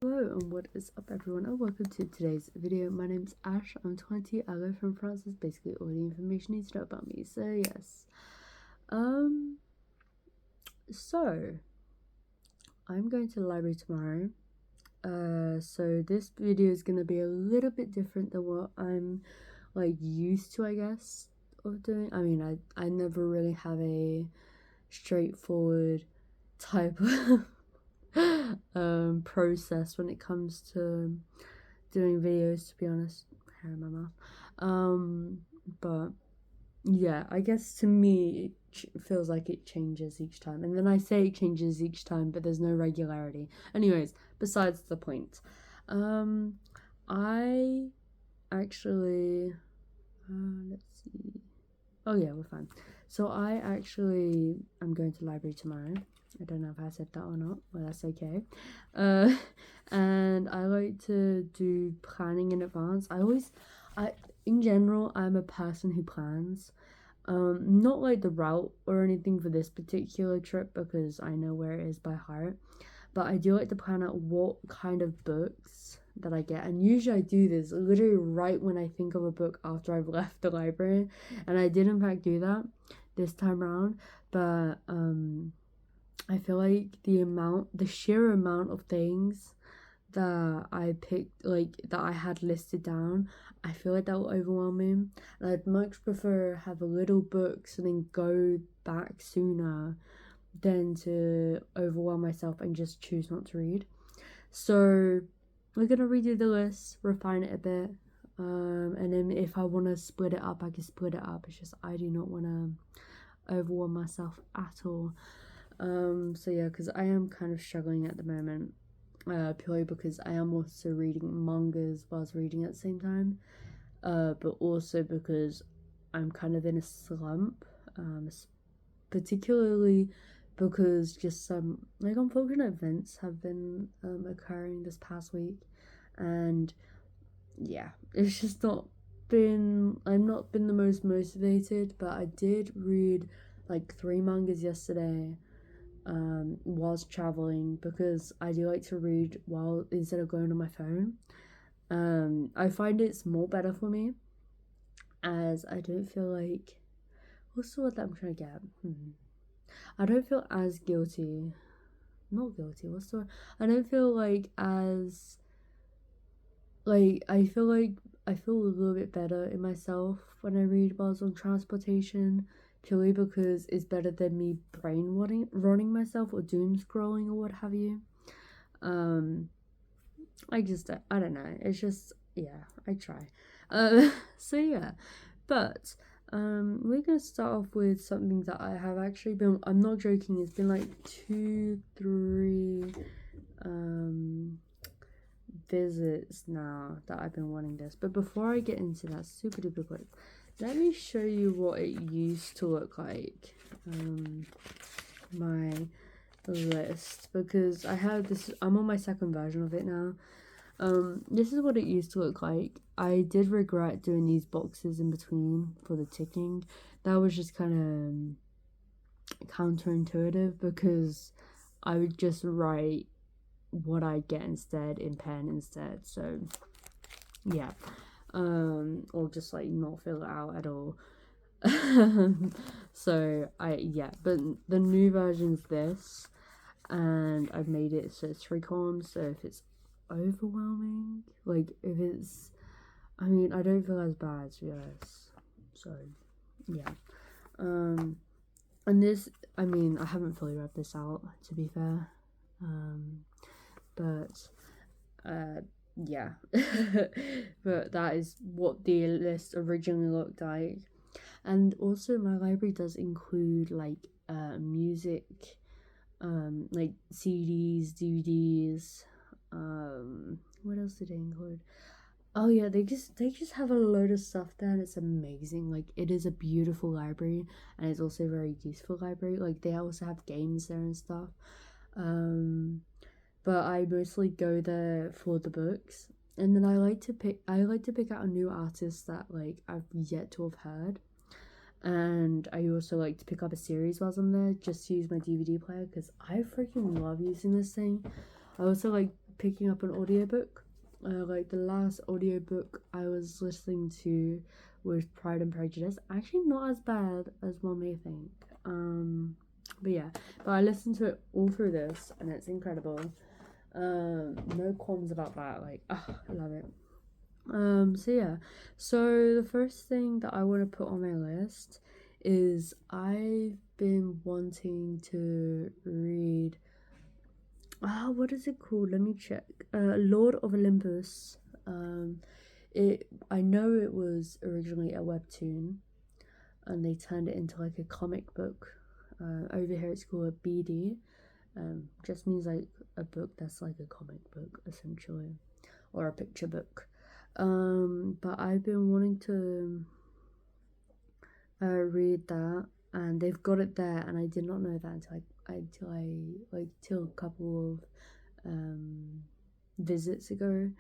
Hello and what is up everyone and welcome to today's video. My name's Ash, I'm 20, I live in France. That's basically all the information you need to know about me. So yes. So I'm going to the library tomorrow. So this video is gonna be a little bit different than what I'm like used to, I guess, of doing. I mean I never really have a straightforward type of process when it comes to doing videos, to be honest. Hair in my mouth. But yeah, I guess to me it feels like it changes each time, and then I say it changes each time, but there's no regularity. Anyways, besides the point, I actually let's see. Oh yeah, we're fine. So I actually am going to the library tomorrow. I don't know if I said that or not, but that's okay. And I like to do planning in advance. In general, I'm a person who plans. Not like the route or anything for this particular trip because I know where it is by heart, but I do like to plan out what kind of books that I get, and usually I do this literally right when I think of a book after I've left the library, and I did in fact do that this time around. But I feel like the sheer amount of things that I picked, like that I had listed down, I feel like that will overwhelm me. And I'd much prefer have a little books and then go back sooner than to overwhelm myself and just choose not to read. So we're gonna redo the list, refine it a bit, and then if I want to split it up, I can split it up. It's just I do not want to overwhelm myself at all. So yeah, because I am kind of struggling at the moment, purely because I am also reading mangas whilst reading at the same time, but also because I'm kind of in a slump, particularly because just some like unfortunate events have been occurring this past week, and yeah, it's just not been I've not been the most motivated. But I did read like 3 mangas yesterday whilst traveling because I do like to read while instead of going on my phone. I find it's more better for me as I don't feel like what's the word that I'm trying to get? I don't feel as guilty. Not guilty. What's the word? I don't feel like as like I feel a little bit better in myself when I read whilst on transportation, purely because it's better than me running myself or doom scrolling or what have you. I don't know. It's just yeah, I try. So yeah, but we're gonna start off with something that I have actually been. I'm not joking. It's been like 2, 3 visits now that I've been wanting this. But before I get into that, super duper quick, let me show you what it used to look like. My list, because I have this. I'm on my second version of it now. This is what it used to look like. I did regret doing these boxes in between for the ticking. That was just kind of counterintuitive because I would just write what I get instead in pen instead. So yeah, or just like not fill it out at all. So but the new version's this, and I've made it so it's 3 columns. So if it's overwhelming, like if it's, I mean, I don't feel as bad to be honest. So yeah, and this, I mean, I haven't fully read this out to be fair, but yeah, but that is what the list originally looked like. And also my library does include like music, like CDs, DVDs. What else did they include? Oh yeah, they just have a load of stuff there, and it's amazing. Like it is a beautiful library, and it's also a very useful library. Like they also have games there and stuff. But I mostly go there for the books, and then I like to pick out a new artist that like I've yet to have heard. And I also like to pick up a series whilst I'm there, just to use my DVD player because I freaking love using this thing. I also like picking up an audiobook. Like the last audiobook I was listening to was Pride and Prejudice. Actually not as bad as one may think. But yeah, but I listened to it all through this and it's incredible. No qualms about that. Like, I love it. So yeah, so the first thing that I want to put on my list is I've been wanting to read. What is it called? Let me check. Lord of Olympus. I know it was originally a webtoon, and they turned it into like a comic book. Over here it's called a BD. Just means like a book that's like a comic book essentially, or a picture book. But I've been wanting to read that, and they've got it there, and I did not know that until a couple of visits ago.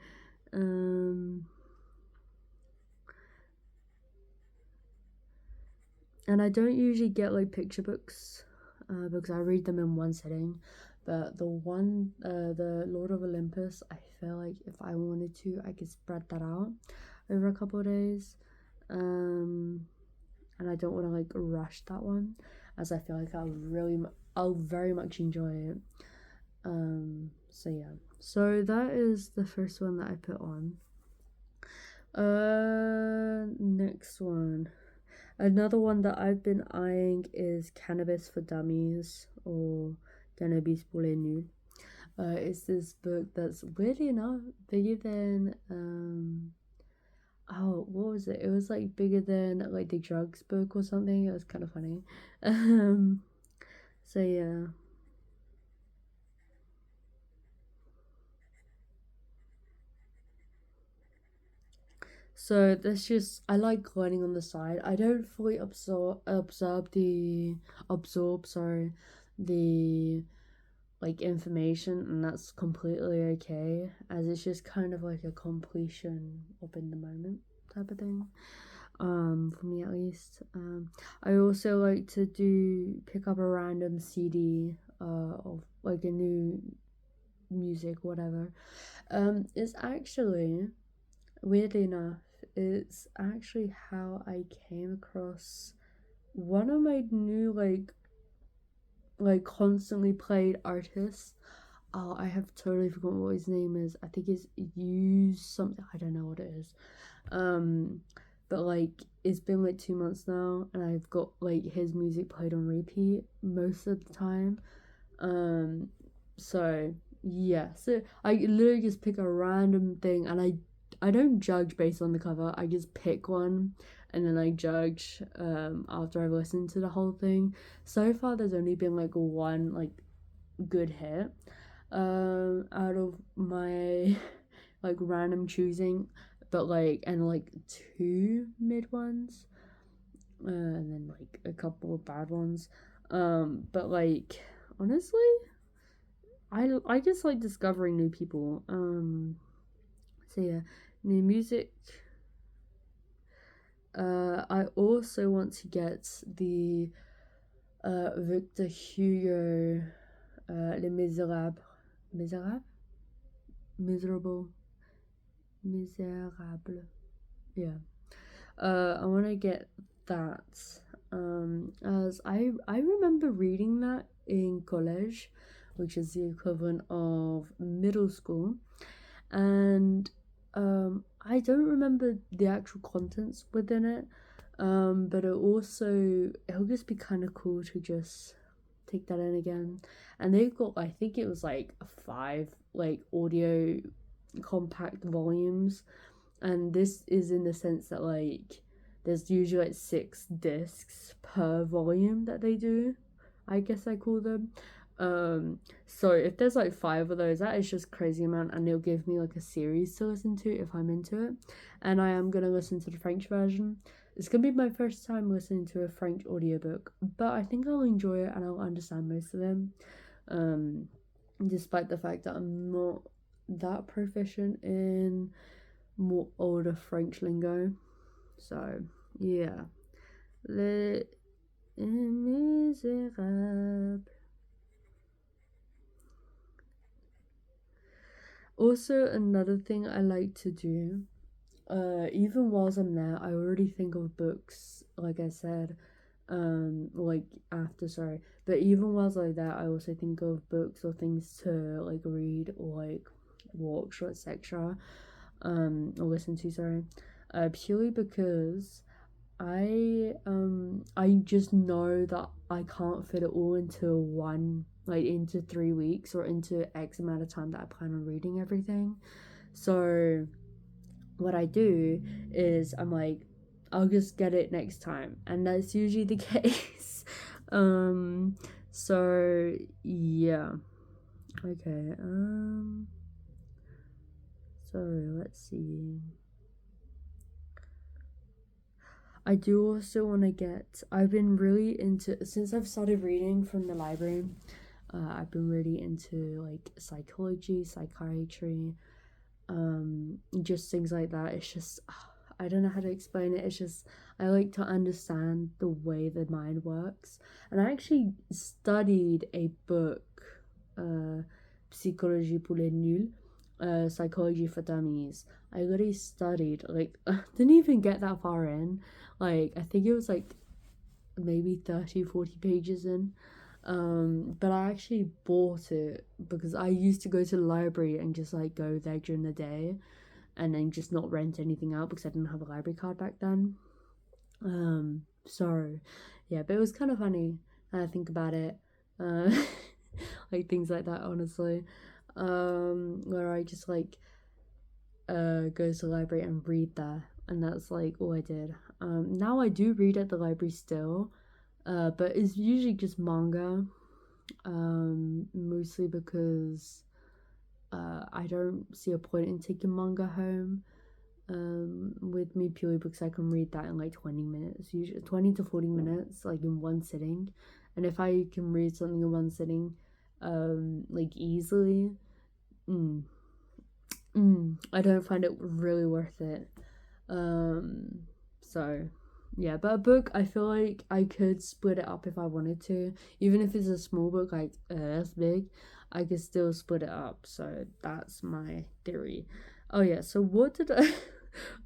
And I don't usually get like picture books because I read them in one sitting. But the Lord of Olympus, I feel like if I wanted to, I could spread that out over a couple of days. And I don't want to like rush that one, as I feel like I'll very much enjoy it. So yeah. So that is the first one that I put on. Next one. Another one that I've been eyeing is Cannabis for Dummies, or Cannabis pour les nuls. It's this book that's weirdly enough bigger than what was it? It was like bigger than like the drugs book or something. It was kind of funny. So yeah. So there's just I like learning on the side. I don't fully absorb the like information, and that's completely okay, as it's just kind of like a completion up in the moment type of thing. For me at least. I also like to pick up a random CD of like a new music, whatever. It's actually weirdly enough, it's actually how I came across one of my new like constantly played artists. Oh, I have totally forgotten what his name is. I think it's Use something. I don't know what it is. But like it's been like 2 months now, and I've got like his music played on repeat most of the time. So yeah, so I literally just pick a random thing, and I don't judge based on the cover. I just pick one, and then I judge after I've listened to the whole thing. So far, there's only been like one like good hit out of my like random choosing, but like and like two mid ones, and then like a couple of bad ones. But like honestly, I just like discovering new people. So yeah, new music. I also want to get the Victor Hugo Les Miserables. Miserable. Miserable. Yeah. I want to get that. As I remember reading that in college, which is the equivalent of middle school, and I don't remember the actual contents within it, but it'll just be kind of cool to just take that in again. And they've got, I think it was like 5 like audio compact volumes, and this is in the sense that like there's usually like 6 discs per volume that they do, I guess I call them. So if there's like 5 of those, that is just crazy amount, and it'll give me like a series to listen to if I'm into it. And I am gonna listen to the French version. It's gonna be my first time listening to a French audiobook, but I think I'll enjoy it and I'll understand most of them. Despite the fact that I'm not that proficient in more older French lingo. So yeah. Les Miserables. Also, another thing I like to do, even whilst I'm there, I already think of books, like I said, like after, sorry, but even whilst I'm there, I also think of books or things to like read or like watch or etc. Or listen to, sorry, purely because I just know that I can't fit it all into one, like into 3 weeks or into X amount of time that I plan on reading everything. So what I do is I'm like, I'll just get it next time, and that's usually the case. So yeah. Okay. So let's see. I do also want to get. I've been really into, since I've started reading from the library. I've been really into like psychology, psychiatry, just things like that. It's just I don't know how to explain it. It's just I like to understand the way the mind works, and I actually studied a book, Psychologie pour les nuls, psychology for dummies. I literally studied, like, didn't even get that far in. Like, I think it was like maybe 30-40 pages in. But I actually bought it because I used to go to the library and just like go there during the day and then just not rent anything out because I didn't have a library card back then. So yeah, but it was kind of funny when I think about it. Uh, like things like that, honestly. Where I just like go to the library and read there, and that's like all I did. Now I do read at the library still, but it's usually just manga. Mostly because I don't see a point in taking manga home with me, purely because I can read that in like 20 minutes, usually 20 to 40 minutes, like in one sitting. And if I can read something in one sitting, like easily, I don't find it really worth it. So yeah, but a book, I feel like I could split it up if I wanted to, even if it's a small book like that's big, I could still split it up. So that's my theory. Oh yeah, so what did I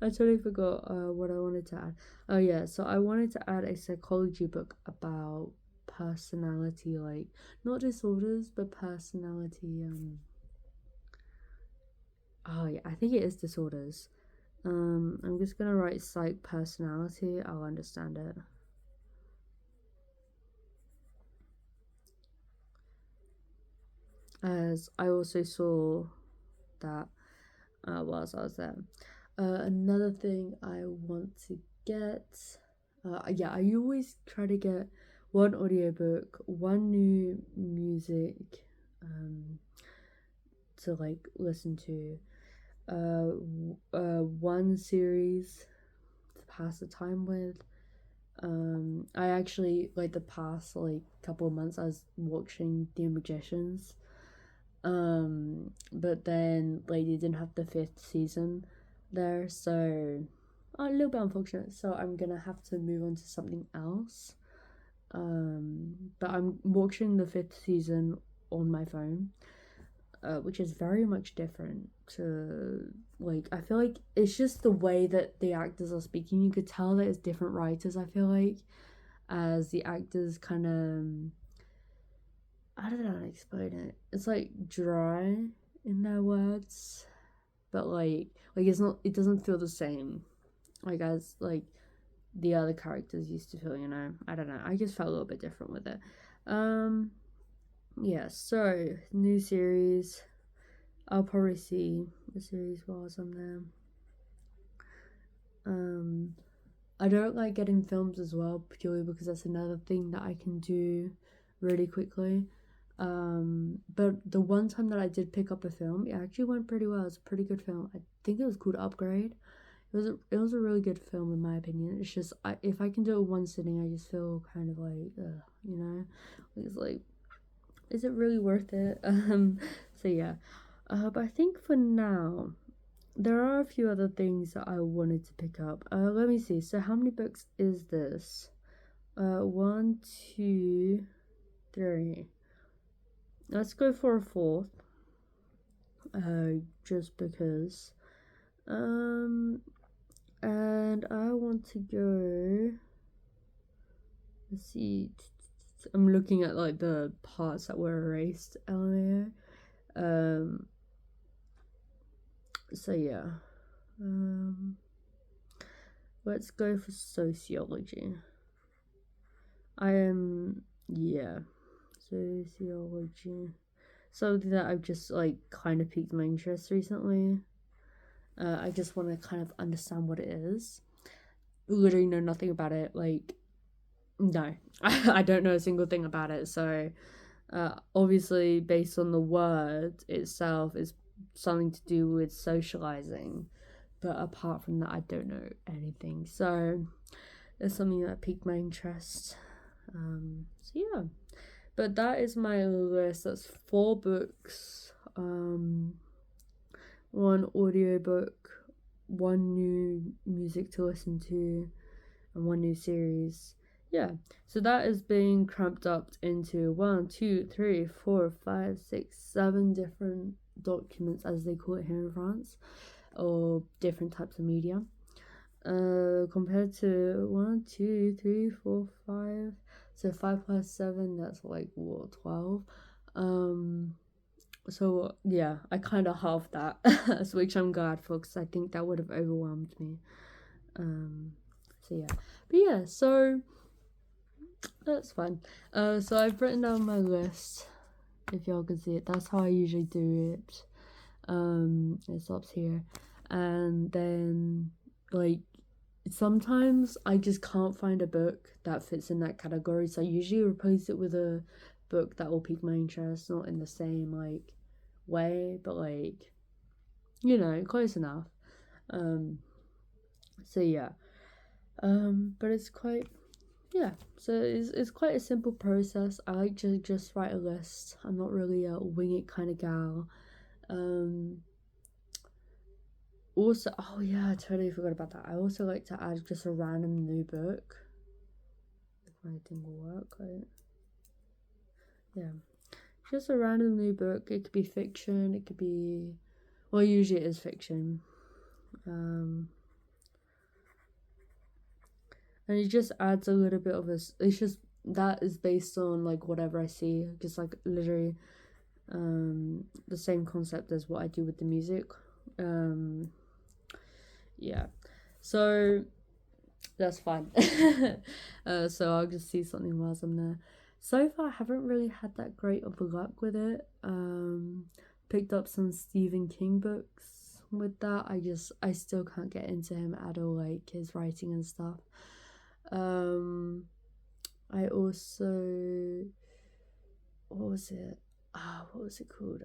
I totally forgot what I wanted to add. Oh yeah, so I wanted to add a psychology book about personality, like not disorders but personality. Oh yeah, I think it is disorders. I'm just gonna write psych personality. I'll understand it. As I also saw that whilst I was there. Another thing I want to get. Yeah, I always try to get one audiobook, one new music, to like listen to. One series to pass the time with. I actually, like, the past like couple of months I was watching The Magicians, but then like they didn't have the 5th season there, so a little bit unfortunate, so I'm gonna have to move on to something else. But I'm watching the 5th season on my phone, which is very much different to, like, I feel like it's just the way that the actors are speaking. You could tell that it's different writers, I feel like, as the actors kind of, I don't know how to explain it. It's like dry in their words, but like it's not. It doesn't feel the same, like as like the other characters used to feel. I don't know. I just felt a little bit different with it. Yeah. So new series. I'll probably see the series whilst I'm there. I don't like getting films as well, purely because that's another thing that I can do really quickly. But the one time that I did pick up a film, it actually went pretty well. It's a pretty good film. I think it was called Upgrade. It was a really good film in my opinion. It's just if I can do it in one sitting, I just feel kind of like, it's like, is it really worth it? So yeah. But I think for now, there are a few other things that I wanted to pick up. Let me see. So how many books is this? 1, 2, 3. Let's go for a fourth. just because. And I want to go. Let's see. I'm looking at like the parts that were erased. LMAO. So yeah. Let's go for sociology. Sociology. Something that I've just like kind of piqued my interest recently. I just want to kind of understand what it is. Literally know nothing about it. Like, no, I don't know a single thing about it. So, obviously, based on the word itself, is something to do with socializing. But apart from that, I don't know anything. So, it's something that piqued my interest. So yeah, but that is my list. That's 4 books, 1 audiobook, 1 new music to listen to, and 1 new series. Yeah, so that is being cramped up into 1, 2, 3, 4, 5, 6, 7 different documents, as they call it here in France, or different types of media. Compared to 1, 2, 3, 4, 5. So 5 plus 7, that's like what, 12. So yeah, I kind of halved that, which I'm glad for, because I think that would have overwhelmed me. So yeah, but yeah, so that's fine. So I've written down my list. If y'all can see it, that's how I usually do it. It stops here, and then like sometimes I just can't find a book that fits in that category, so I usually replace it with a book that will pique my interest, not in the same like way, but like, you know, close enough. So yeah, but it's quite, yeah, so it's quite a simple process. I like to just write a list. I'm not really a wing it kind of gal. Also, oh yeah, I totally forgot about that. I also like to add just a random new book. If my thing will work, right? Yeah. Just a random new book. It could be fiction, it could be, well, usually it is fiction. And it just adds a little bit of it's just, that is based on like whatever I see, just like literally the same concept as what I do with the music. Yeah, so that's fine. So I'll just see something whilst I'm there. So far I haven't really had that great of luck with it. Picked up some Stephen King books with that. I still can't get into him at all, like his writing and stuff. I also, what was it called?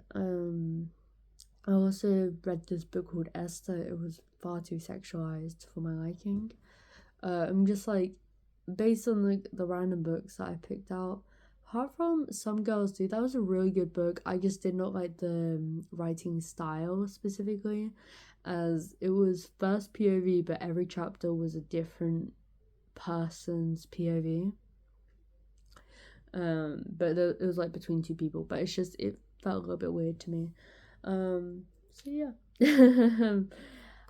I also read this book called Esther. It was far too sexualized for my liking. I'm just like, based on the random books that I picked out, apart from Some Girls Do, that was a really good book. I just did not like the writing style specifically, as it was first POV, but every chapter was a different person's POV. But it was like between 2 people, but it's just, it felt a little bit weird to me. So yeah.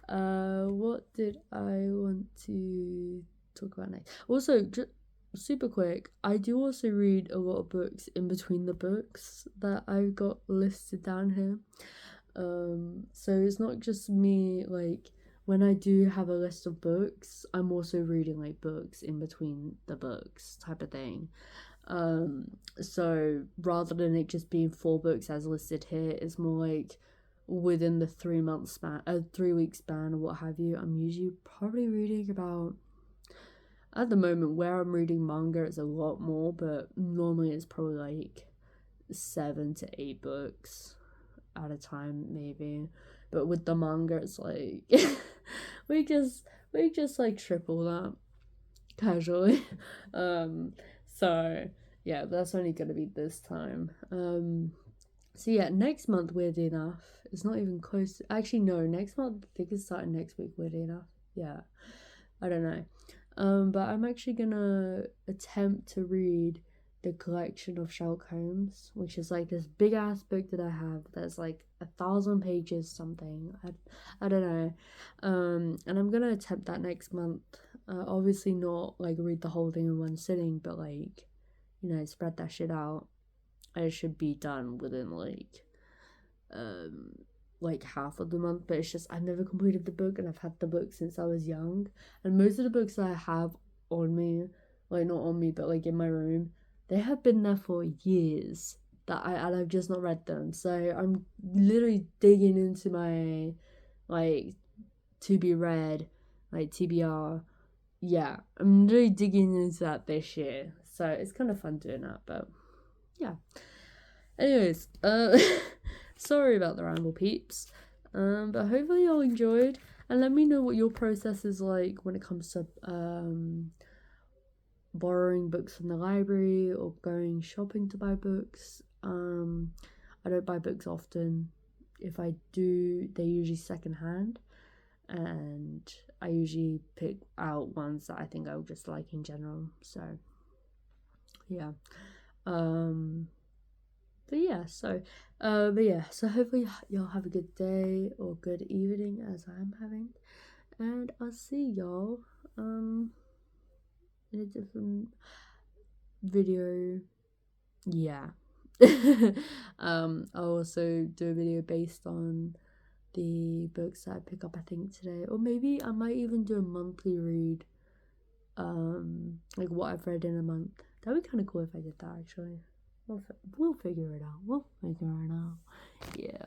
What did I want to talk about next? Also, just super quick, I do also read a lot of books in between the books that I've got listed down here. So it's not just me, like when I do have a list of books, I'm also reading like books in between the books type of thing. So rather than it just being 4 books as listed here, it's more like within the 3-month span, 3-week span, or what have you. I'm usually probably reading about, at the moment where I'm reading manga, it's a lot more, but normally it's probably like 7 to 8 books at a time, maybe. But with the manga, it's like we just like triple that casually. So yeah, that's only gonna be this time. So yeah, next month, weirdly enough, it's not even close. Actually, no, next month, I think it's starting next week, weirdly enough. Yeah, I don't know. But I'm actually gonna attempt to read the collection of Sherlock Holmes, which is like this big ass book that I have that's like 1,000 pages something. I don't know. And I'm gonna attempt that next month. Obviously not like read the whole thing in one sitting, but like, you know, spread that shit out. It should be done within like half of the month, but it's just I've never completed the book, and I've had the book since I was young, and most of the books that I have on me, like not on me but like in my room, they have been there for years and I've just not read them. So I'm literally digging into my like to be read, like TBR. Yeah, I'm really digging into that this year, so it's kind of fun doing that. But yeah, anyways, sorry about the ramble, peeps. But hopefully y'all enjoyed, and let me know what your process is like when it comes to borrowing books from the library or going shopping to buy books. I don't buy books often. If I do, they're usually secondhand, and I usually pick out ones that I think I would just like in general. So yeah. So hopefully y'all have a good day or good evening as I'm having, and I'll see y'all in a different video. Yeah. I'll also do a video based on the books that I pick up I think today, or maybe I might even do a monthly read, like what I've read in a month. That'd be kind of cool if I did that actually. We'll figure it out. Yeah.